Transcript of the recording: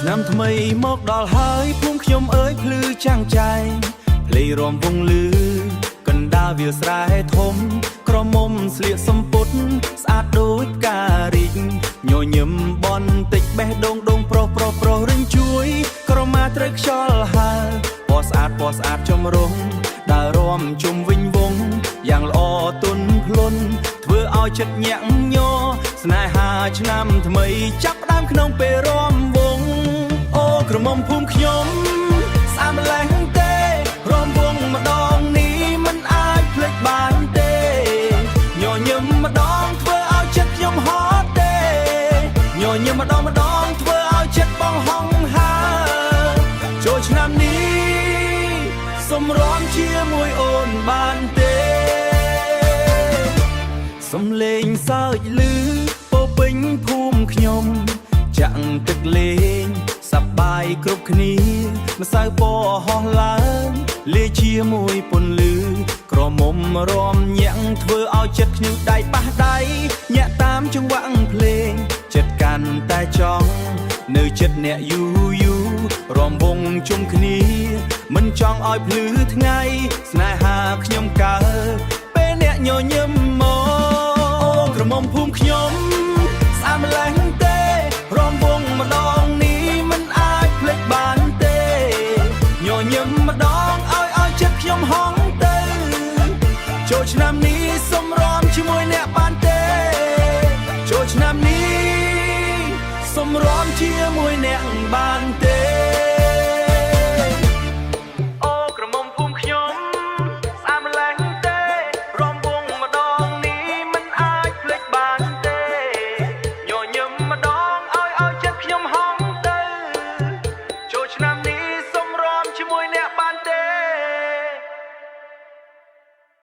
ឆ្នាំថ្មីមកដល់ហើយភូមិខ្ញុំអើយភ្លឺចាំងចែងភ្លេងរំវងលឺកណ្ដាលវាស្រែធំក្រមុំស្លៀកសំពត់ស្អាតដូចផ្ការីកញញឹមបនតិចបេះដូងដូងប្រុសរិញជួយក្រមាត្រូវខ្យល់ហើពណ៌ស្អាតចម្រុងដើររំជុំវិញវងយ៉ាងល្អទន់ភ្លន់ធ្វើឲ្យចិត្តញាក់ញ័រស្នេហាឆ្នាំថ្មីចាប់ផ្ដើមក្នុងពេលរំវងអូក្រមុំភូមិខ្ញុំស្អាតម្ល៉េះទេរំវងម្ដងនេះមិនអាចភ្លេចបានទេញញឹមម្ដងធ្វើឲ្យចិត្តខ្ញុំហត់ទេញញឹមម្ដងធ្វើឲ្យចិត្តបងហង្ហាចូលឆ្នាំនេះសូមរំជាមួយអូនបានទេសំលេងសើចលឺពោពេញភូមិខ្ញុំចាក់ទឹកលេងសប្បាយគ្រប់គ្នាម្សៅពណ៌ហោះឡើងលាជាមួយពន្លឺក្រមុំរំញាក់ធ្វើឲ្យចិត្តខ្ញុំដៃប៉ះដៃញាក់តាមចង្វាក់ភ្លេងចិត្តកាន់តែចង់នៅចិត្តអ្នកយូរំវងជុំគ្នាមិនចង់ឲ្យភ្លឺថ្ងៃស្នេហាខ្ញុំកើតពេលអ្នកញញឹមមកអូក្រមុំភូមិខ្ញុំស្អាតម្ល៉េះទេរំវងម្ដងនេះមិនអាចភ្លេចបានទេញញឹមម្ដងឲ្យចិត្តខ្ញុំហងទៅចូលឆ្នាំនេះសូមរំជាមួយអ្នកបានទេចូលឆ្នាំនេះសូមរំជាមួយអ្នកបានទេ